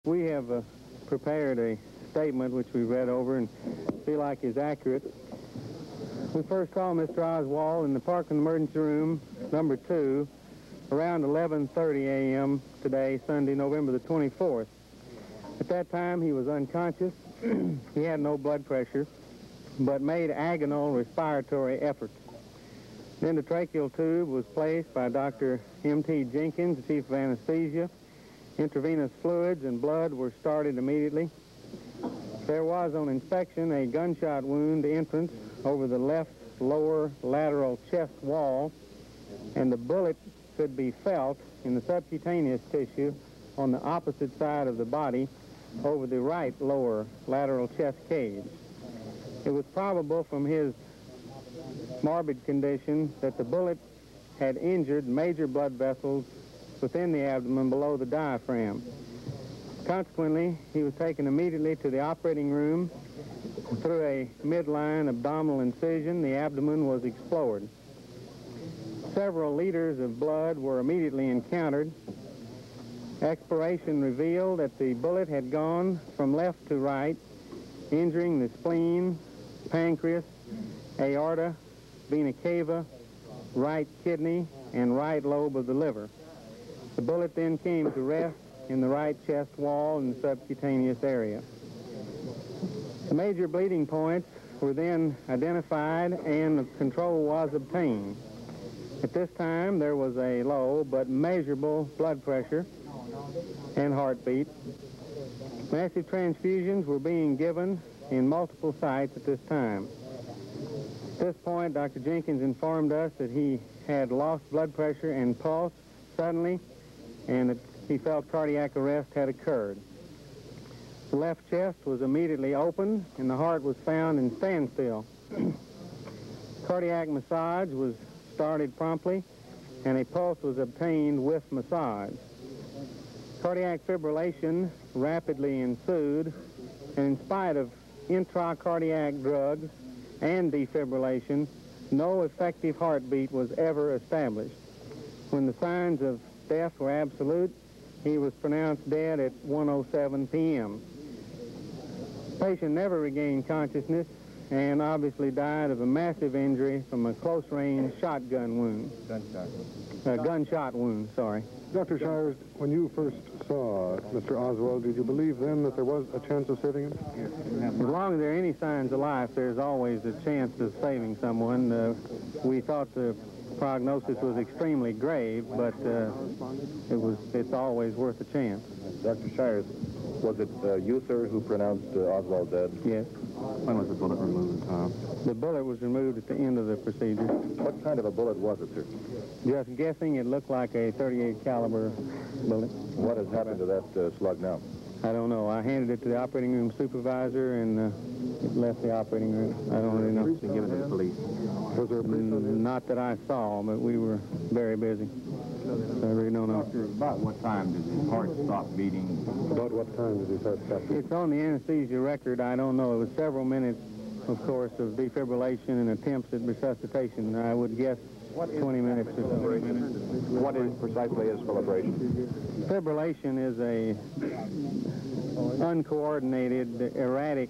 We have prepared a statement which we read over and feel like is accurate. We first called Mr. Oswald in the Parkland emergency room, number 2, around 11:30 a.m. today, Sunday, November the 24th. At that time, he was unconscious. He had no blood pressure, but made agonal respiratory efforts. The endotracheal tube was placed by Dr. M.T. Jenkins, the chief of anesthesia. Intravenous fluids and blood were started immediately. There was on inspection a gunshot wound entrance over the left lower lateral chest wall, and the bullet could be felt in the subcutaneous tissue on the opposite side of the body over the right lower lateral chest cage. It was probable from his morbid condition that the bullet had injured major blood vessels within the abdomen below the diaphragm. Consequently, he was taken immediately to the operating room. Through a midline abdominal incision, the abdomen was explored. Several liters of blood were immediately encountered. Exploration revealed that the bullet had gone from left to right, injuring the spleen, pancreas, aorta, vena cava, right kidney, and right lobe of the liver. The bullet then came to rest in the right chest wall in the subcutaneous area. The major bleeding points were then identified and control was obtained. At this time, there was a low but measurable blood pressure and heartbeat. Massive transfusions were being given in multiple sites at this time. At this point, Dr. Jenkins informed us that he had lost blood pressure and pulse suddenly, and that he felt cardiac arrest had occurred. The left chest was immediately opened, and the heart was found in standstill. Cardiac massage was started promptly, and a pulse was obtained with massage. Cardiac fibrillation rapidly ensued, and in spite of intracardiac drugs and defibrillation, no effective heartbeat was ever established. When the signs of death were absolute, he was pronounced dead at 1:07 p.m. The patient never regained consciousness and obviously died of a massive injury from a close-range shotgun wound. Gunshot wound, sorry. Dr. Shires, when you first saw Mr. Oswald, did you believe then that there was a chance of saving him? As long as there are any signs of life, there's always a chance of saving someone. We thought the prognosis was extremely grave, but it's always worth a chance. Dr. Shires, was it you, sir, who pronounced Oswald dead? Yes. When was the bullet removed? The bullet was removed at the end of the procedure. What kind of a bullet was it, sir? Just guessing, it looked like a .38 caliber bullet. What has happened to that slug now? I don't know. I handed it to the operating room supervisor, and it left the operating room. I don't really know. Give it to the police. Was there a priest on hand? Not that I saw, but we were very busy. So I really don't know. Doctor, about what time did his heart stop beating? About what time did his heart stop beating? It's on the anesthesia record. I don't know. It was several minutes, of course, of defibrillation and attempts at resuscitation. I would guess 20 minutes or so. What is precisely is fibrillation? Fibrillation is a uncoordinated, erratic,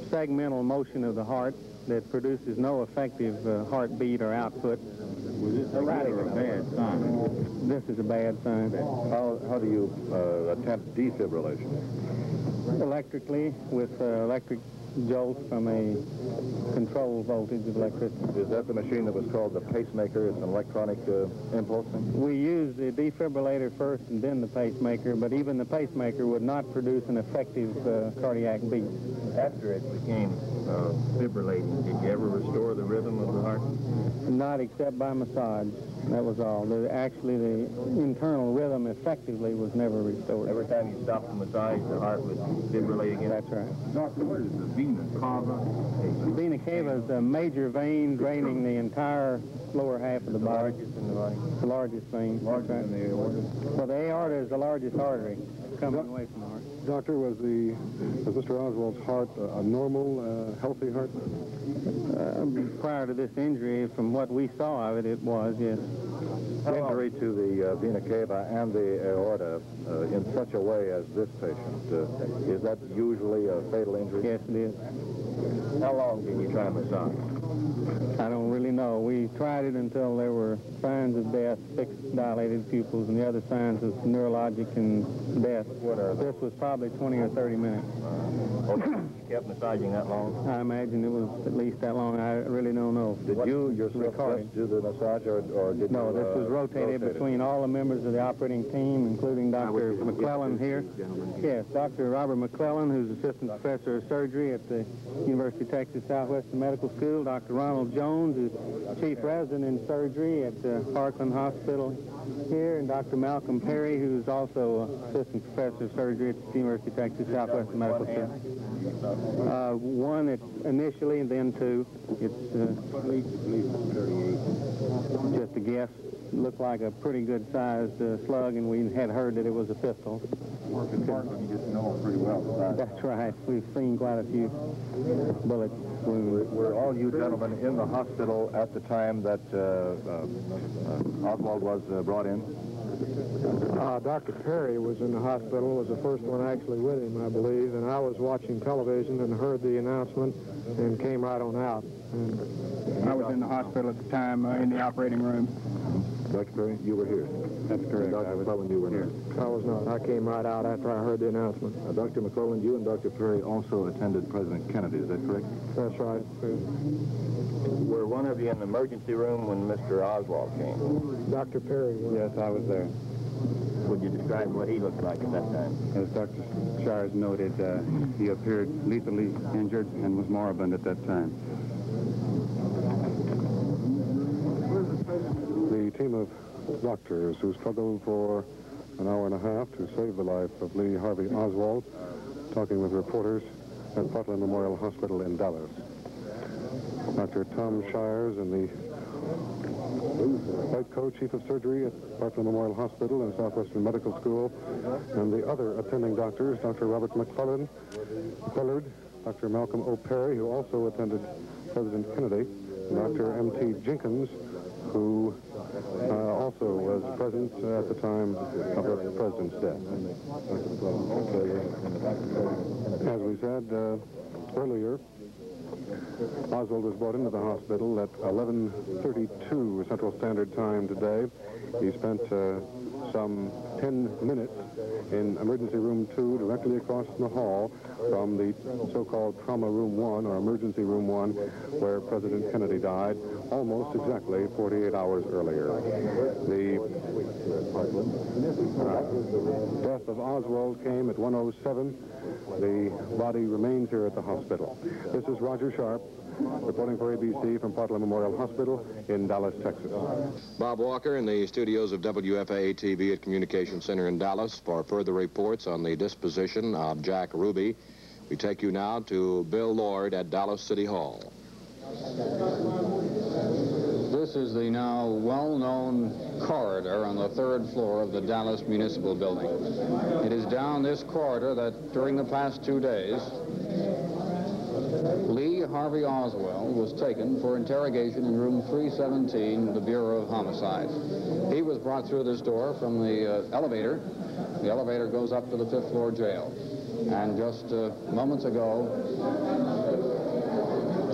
segmental motion of the heart that produces no effective heartbeat or output. Was this erratic or a bad sign? This is a bad sign. How do you attempt defibrillation? Electrically, with electric jolts from a control voltage of electricity. Is that the machine that was called the pacemaker? It's an electronic impulse thing? We use the defibrillator first and then the pacemaker, but even the pacemaker would not produce an effective cardiac beat. After it became fibrillating, did you ever restore the rhythm of the heart? Not except by massage. That was all. Actually, the internal rhythm effectively was never restored. Every time you stopped the massage, the heart would fibrillate again? That's right. Doctor, what is the vena cava? The vena cava is a major vein draining the entire lower half of the body. Largest in the body? The largest vein. Larger than the aorta? Well, the aorta is the largest artery. coming away from the heart. Doctor, was Mr. Oswald's heart a normal, healthy heart? Prior to this injury, from what we saw of it, it was, yes. Injury to the vena cava and the aorta in such a way as this patient, is that usually a fatal injury? Yes, it is. How long did you try to massage? I don't really know. We tried it until there were signs of death, fixed dilated pupils, and the other signs of neurologic and death. This was probably 20 or 30 minutes. You kept massaging that long? I imagine it was at least that long. I really don't know. Did you yourself just do the massage, or did No, you, this was rotated between all the members of the operating team, including Dr. McClellan here. Yes, Dr. Robert McClellan, who's Assistant Professor of Surgery at the University of Texas Southwestern Medical School. Dr. Ronald Jones, who's Chief Resident in Surgery at Parkland Hospital here, and Dr. Malcolm Perry, who's also Assistant Professor of Surgery at the University of Texas Southwestern Medical School. One initially, and then two. It's just a guess. Looked like a pretty good-sized slug, and we had heard that it was a pistol. Working Parkland, you just know pretty well. That's right. We've seen quite a few bullets. Were all you gentlemen in the hospital at the time that Oswald was brought in? Dr. Perry was in the hospital, was the first one actually with him, I believe, and I was watching television and heard the announcement and came right on out. I was in the hospital at the time, in the operating room. Dr. Perry, you were here? That's correct. Dr. McClellan, you were here? I was not. I came right out after I heard the announcement. Dr. McClellan, you and Dr. Perry also attended President Kennedy, is that correct? That's right. Were one of you in the emergency room when Mr. Oswald came? Dr. Perry was. Yes, I was there. Would you describe what he looked like at that time? As Dr. Shires noted, he appeared lethally injured and was moribund at that time. The team of doctors who struggled for an hour and a half to save the life of Lee Harvey Oswald, talking with reporters at Parkland Memorial Hospital in Dallas. Dr. Tom Shires and the White Co-Chief of Surgery at Parkland Memorial Hospital and Southwestern Medical School, and the other attending doctors, Dr. Robert McClellan, Dr. Malcolm O. Perry, who also attended President Kennedy, and Dr. M.T. Jenkins, who also was present at the time of the president's death. As we said earlier, Oswald was brought into the hospital at 11:32 Central Standard Time today. He spent some 10 minutes in emergency room 2, directly across the hall from the so-called trauma room 1, or emergency room 1, where President Kennedy died, almost exactly 48 hours earlier. The death of Oswald came at 1:07. The body remains here at the hospital. This is Roger Sharp, reporting for ABC from Parkland Memorial Hospital in Dallas, Texas. Bob Walker in the studios of WFAA-TV at Communication Center in Dallas for further reports on the disposition of Jack Ruby. We take you now to Bill Lord at Dallas City Hall. This is the now well-known corridor on the 3rd floor of the Dallas Municipal Building. It is down this corridor that during the past 2 days, Lee Harvey Oswald was taken for interrogation in room 317 of the Bureau of Homicide. He was brought through this door from the elevator. The elevator goes up to the 5th floor jail. And just moments ago,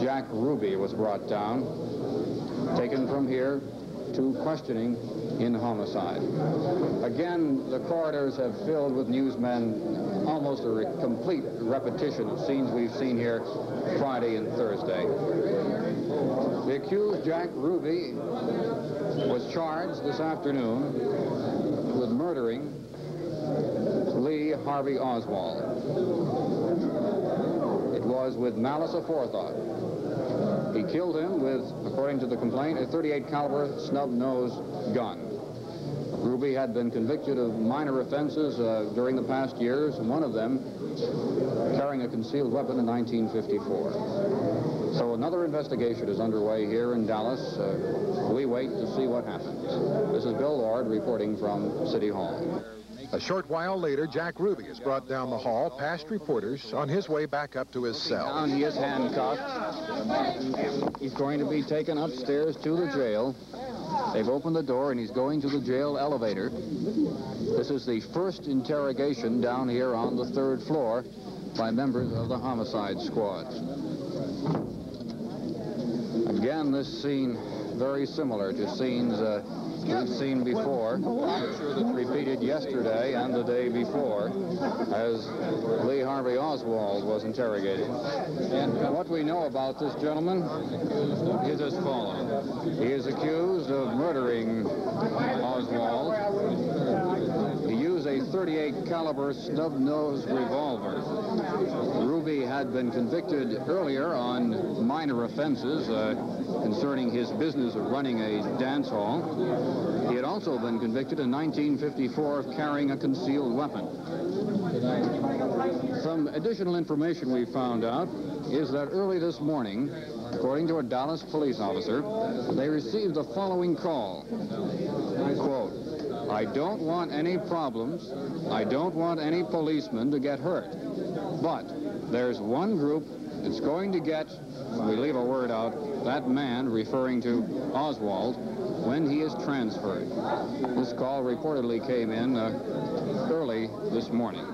Jack Ruby was brought down, taken from here to questioning in homicide. Again, the corridors have filled with newsmen, almost a complete repetition of scenes we've seen here Friday and Thursday. The accused, Jack Ruby, was charged this afternoon with murdering Lee Harvey Oswald. It was with malice aforethought. He killed him with, according to the complaint, a .38 caliber snub-nosed gun. Ruby had been convicted of minor offenses during the past years, one of them carrying a concealed weapon in 1954. So another investigation is underway here in Dallas. We wait to see what happens. This is Bill Lord reporting from City Hall. A short while later, Jack Ruby is brought down the hall past reporters on his way back up to his cell. Down, he is handcuffed. He's going to be taken upstairs to the jail. They've opened the door, and he's going to the jail elevator. This is the first interrogation down here on the 3rd floor by members of the homicide squad. Again, this scene very similar to scenes we've seen before. I'm sure that's repeated yesterday and the day before as Lee Harvey Oswald was interrogated. And what we know about this gentleman is as follows. He is accused of murdering Oswald. He used a .38 caliber snub-nosed revolver. Ruby had been convicted earlier on minor offenses concerning his business of running a dance hall. He had also been convicted in 1954 of carrying a concealed weapon. Some additional information we found out is that early this morning, according to a Dallas police officer, they received the following call. Quote, "I don't want any problems. I don't want any policemen to get hurt. But there's one group that's going to get, when we leave a word out, that man," referring to Oswald, "when he is transferred." This call reportedly came in early this morning.